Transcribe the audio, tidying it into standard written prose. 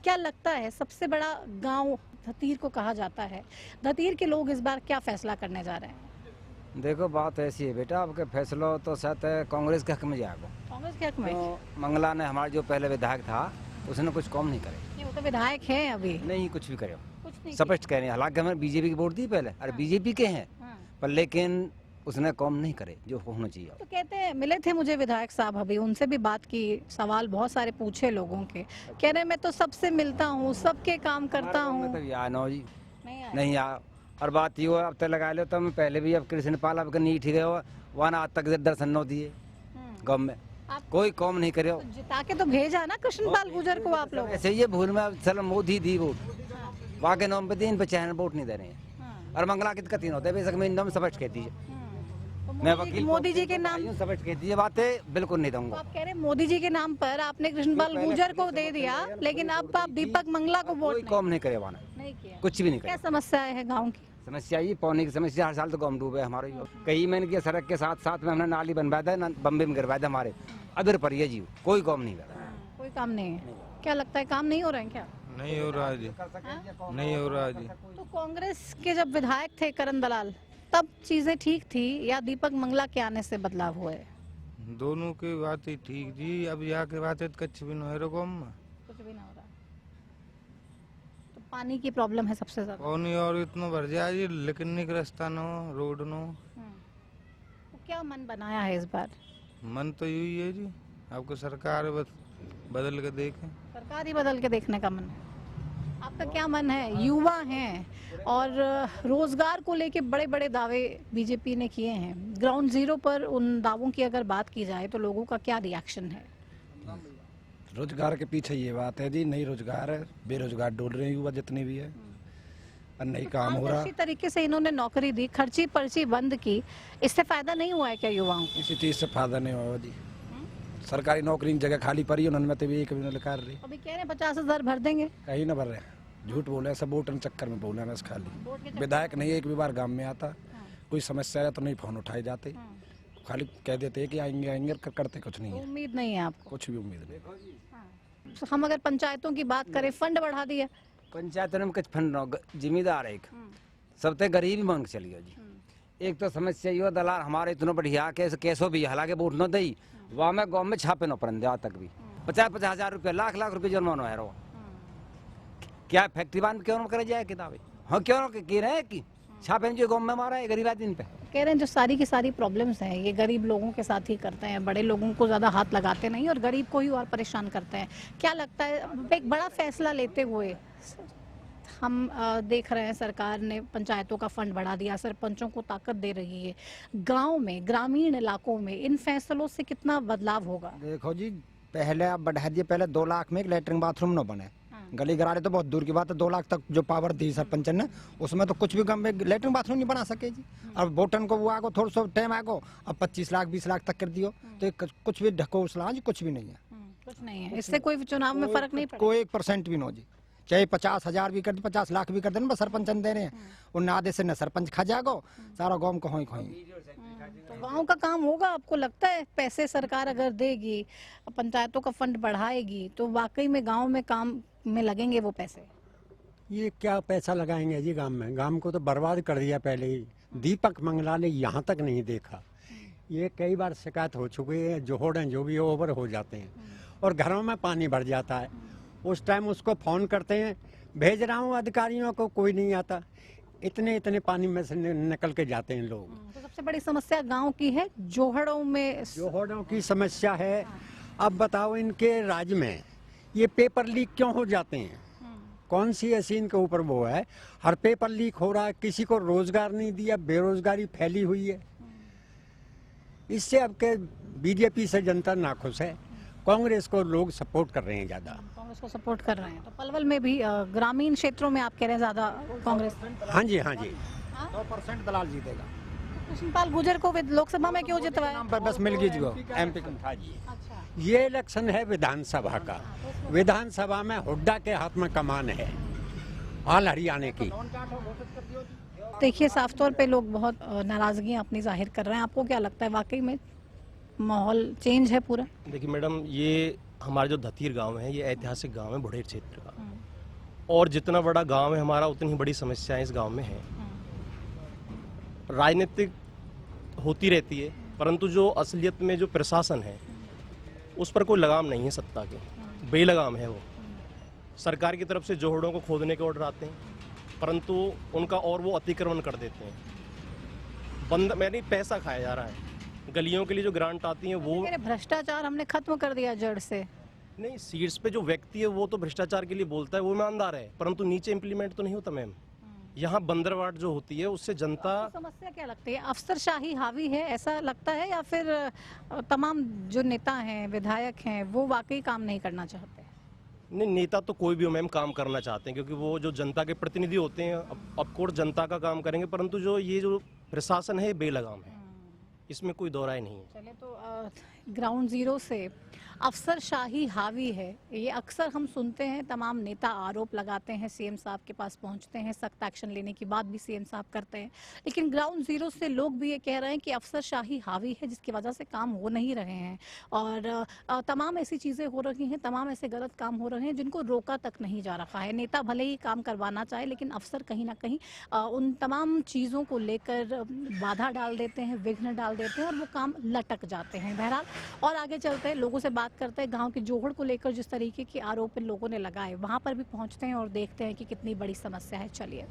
क्या लगता है सबसे बड़ा गांव धतीर को कहा जाता है, धतीर के लोग इस बार क्या फैसला करने जा रहे हैं? देखो बात ऐसी है बेटा, आपके फैसला तो शायद कांग्रेस के हक में जाएगा। कांग्रेस के हक में? तो मंगला ने, हमारा जो पहले विधायक था, उसने कुछ कम नहीं करे। नहीं, वो तो विधायक हैं अभी। नहीं कुछ भी करे, कुछ नहीं स्पष्ट कह रहे हैं। हालांकि हमें बीजेपी की वोट दी पहले, अरे बीजेपी के हैं, किया। हाँ। पर लेकिन उसने कम नहीं करे जो होना चाहिए। तो कहते हैं, मिले थे मुझे विधायक साहब अभी, उनसे भी बात की, सवाल बहुत सारे पूछे लोगों के, कह रहे मैं तो सबसे मिलता हूँ, सबके काम करता हूँ। मतलब यार नो जी, नहीं आए। नहीं यार। और बात ये हो, अब तक लगा लो तो मैं पहले भी, अब कृष्ण पाल अब नीट ही गए हो, वहाँ आज तक दर्शन न दिए गाँव में, आप कोई कम नहीं करे। तो जिता के तो भेजा ना कृष्णपाल गुर्जर को आप लोग। ऐसे ये भूल में अब चलो मोदी दी वोट, वाके नाम पे दी, इन पे चैन वोट नहीं दे रहे हैं। और मंगला की कतीन होता है, बेशक मैं नाम समझ कहती है, मैं वकील मोदी जी के नाम, समझ कहती है, बातें बिल्कुल नहीं तो दूंगा। आप कह रहे हैं मोदी जी के नाम पर आपने कृष्णपाल गुर्जर को दे दिया, लेकिन अब आप दीपक मंगला को वोट कोई कम नहीं करे, वाना नहीं किया। कुछ भी नहीं क्या करे। समस्याएं है गाँव की? समस्या ये पानी की समस्या, हर साल तो गाँव डूबे हमारे। कई मैंने किया, सड़क के साथ साथ में हमने नाली बनवाया था, बम्बे में गिरवाया था हमारे, अदर पर ये जी कोई काम नहीं करा। कोई काम नहीं है? क्या लगता है काम नहीं हो रहे हैं क्या? नहीं हो रहा जी, नहीं हो रहा जी। तो कांग्रेस के जब विधायक थे करण दलाल, तब चीजें ठीक थी या दीपक मंगला के आने से बदलाव हुआ है? दोनों की बात ही ठीक जी, अब यहाँ के बात है कच्छ भी नहीं है गाँव में, कुछ भी ना हो रहा। तो पानी की प्रॉब्लम है सबसे ज्यादा। पानी और इतना भर जाए जी, लेकिन नहीं रास्ता नो, रोड नो। तो क्या मन बनाया है इस बार? मन तो यही है जी, आपको सरकार बस बदल के देखे। सरकार ही बदल के देखने का मन है। आपका क्या मन है? युवा हैं और रोजगार को लेके बड़े बड़े दावे बीजेपी ने किए हैं, ग्राउंड जीरो पर उन दावों की अगर बात की जाए तो लोगों का क्या रिएक्शन है? रोजगार के पीछे ये बात है जी, नहीं रोजगार है, बेरोजगार डोल रहे हैं युवा जितने भी है, और नहीं काम हो रहा। इसी तरीके से इन्होंने नौकरी दी, खर्ची पर्ची बंद की, इससे फायदा नहीं हुआ है क्या युवाओं को? किसी चीज से फायदा नहीं हुआ जी। सरकारी नौकरी की जगह खाली पड़ी, उन्होंने में तो भी एक भी नहीं कर रही, अभी कह रहे हैं 50,000 भर देंगे। कहीं ना भर रहे हैं, झूठ बोले, सब वोट चक्कर में बोले बस वोट के खाली। चक्कर विधायक नहीं एक भी बार गांव में आता, कोई समस्या है तो नहीं फोन उठाए जाते, खाली कह देते हैं कि आएंगे आएंगे, करते कुछ नहीं तो है, उम्मीद नहीं है आपको? कुछ भी उम्मीद नहीं। हम अगर पंचायतों की बात करें, फंड बढ़ा दिया। पंचायत में कुछ फंड जिम्मेदार एक सब ते गरीबी मांग के चलिए जी। एक तो समस्या ये दलाल हमारे इतना बढ़िया कैसो भी, हालांकि वोट न दई, वहाँ में गाँव में छापे न पड़े आज तक भी, 50,000 रुपया, लाख रुपये जुर्माना है। क्या फैक्ट्री बांध क्यों न करे जाए किताबें, हाँ क्यों न कह रहे हैं कि छापे जो गाँव में मारा है गरीब आदमी पे। कह रहे हैं जो सारी की सारी प्रॉब्लम्स हैं ये गरीब लोगों के साथ ही करते हैं, बड़े लोगों को ज़्यादा हाथ लगाते नहीं और गरीब को ही और परेशान करते हैं। क्या लगता है, एक बड़ा फैसला लेते हुए हम देख रहे हैं सरकार ने पंचायतों का फंड बढ़ा दिया, सरपंचों को ताकत दे रही है, गांव में ग्रामीण इलाकों में इन फैसलों से कितना बदलाव होगा? देखो जी, पहले आप बढ़ा दिए, पहले 2 लाख में एक लेटरिन बाथरूम न बने, गली गरारे तो बहुत दूर की बात है, 2 लाख तक जो पावर दी सरपंच ने, उसमें तो कुछ भी गाँव में लेटरिन बाथरूम नहीं बना सके जी। अब वोटन को वो आगो थोड़ा सा टाइम आगो, अब 25 लाख 20 लाख तक कर दियो, तो कुछ भी ढको उसला जी, कुछ भी नहीं है, कुछ नहीं है, इससे कोई चुनाव में फर्क नहीं पड़ेगा। कोई 1% भी नो जी, चाहे 50,000 भी कर दे, 50 लाख भी कर दे, बस सरपंच दे रहे हैं, उन आधे से न सरपंच खा जागो, सारा गाँव को खोई। तो गांव का काम होगा? आपको लगता है पैसे सरकार अगर देगी, पंचायतों का फंड बढ़ाएगी, तो वाकई में गांव में काम में लगेंगे वो पैसे? ये क्या पैसा लगाएंगे जी गांव में, गांव को तो बर्बाद कर दिया पहले ही। दीपक मंगला ने यहाँ तक नहीं देखा, ये कई बार शिकायत हो चुकी है, जोहड़ जो भी ओवर हो जाते हैं और घरों में पानी भर जाता है, उस टाइम उसको फोन करते हैं, भेज रहा हूँ अधिकारियों को, कोई नहीं आता, इतने पानी में से निकल के जाते हैं लोग। तो सबसे बड़ी समस्या गांव की है, जोहड़ों में जोहड़ों की समस्या है। अब बताओ, इनके राज्य में ये पेपर लीक क्यों हो जाते हैं? कौन सी ऐसी इनके ऊपर वो है, हर पेपर लीक हो रहा है, किसी को रोजगार नहीं दिया, बेरोजगारी फैली हुई है। इससे अब के बीजेपी से जनता नाखुश है, कांग्रेस को लोग सपोर्ट कर रहे हैं ज्यादा। कांग्रेस को सपोर्ट कर रहे हैं। तो पलवल में भी ग्रामीण क्षेत्रों में आप कह रहे हैं ज्यादा कांग्रेस? हाँ जी, हाँ जी। 100% दलाल जीतेगा। कृष्णपाल गुर्जर को लोकसभा में क्यों जितवाया? नाम पर बस मिल गई जी, MP को। अच्छा, ये इलेक्शन है विधानसभा का, विधानसभा में हुड्डा के हाथ में कमान है, हाल हरियाणा की। देखिए साफ तौर पे लोग बहुत नाराजगियां अपनी जाहिर कर रहे हैं। आपको क्या लगता है, वाकई में माहौल चेंज है पूरा? देखिए मैडम, ये हमारा जो धतीर गांव है, ये ऐतिहासिक गांव है बुढ़ेर क्षेत्र का। और जितना बड़ा गांव है हमारा उतनी ही बड़ी समस्याएं इस गांव में हैं। राजनीतिक होती रहती है, परंतु जो असलियत में जो प्रशासन है उस पर कोई लगाम नहीं है सत्ता के, बेलगाम है वो। सरकार की तरफ से जोहड़ों को खोदने के ऑर्डर आते हैं, परंतु उनका और वो अतिक्रमण कर देते हैं। मैंने पैसा खाया जा रहा है। गलियों के लिए जो ग्रांट आती है वो भ्रष्टाचार हमने खत्म कर दिया जड़ से। नहीं, सीट्स पे जो व्यक्ति है वो तो भ्रष्टाचार के लिए बोलता है, वो ईमानदार है, परंतु नीचे इम्प्लीमेंट तो नहीं होता मैम। यहाँ बंदरवाट जो होती है उससे जनता। समस्या क्या लगती है? अफसरशाही हावी है ऐसा लगता है, या फिर तमाम जो नेता हैं, विधायक हैं, वो वाकई काम नहीं करना चाहते? नहीं, नेता तो कोई भी हो मैम काम करना चाहते हैं, क्योंकि वो जो जनता के प्रतिनिधि होते हैं, ऑफकोर्स जनता का काम करेंगे, परंतु जो ये जो प्रशासन है बेलगाम है, इसमें कोई दो राय नहीं है। चले तो ग्राउंड जीरो से अफसरशाही हावी है, ये अक्सर हम सुनते हैं। तमाम नेता आरोप लगाते हैं, सीएम साहब के पास पहुंचते हैं, सख्त एक्शन लेने की बात भी सीएम साहब करते हैं, लेकिन ग्राउंड जीरो से लोग भी ये कह रहे हैं कि अफसरशाही हावी है, जिसकी वजह से काम हो नहीं रहे हैं और तमाम ऐसी चीज़ें हो रही हैं, तमाम ऐसे गलत काम हो रहे हैं जिनको रोका तक नहीं जा रहा है। नेता भले ही काम करवाना चाहे, लेकिन अफसर कहीं ना कहीं उन तमाम चीज़ों को लेकर बाधा डाल देते हैं, विघ्न डाल देते हैं और वो काम लटक जाते हैं। बहरहाल और आगे चलते हैं, लोगों से बात करते हैं। गांव के जोहड़ को लेकर जिस तरीके के आरोप इन लोगों ने लगाए, वहां पर भी पहुंचते हैं और देखते हैं कि कितनी बड़ी समस्या है। चलिए।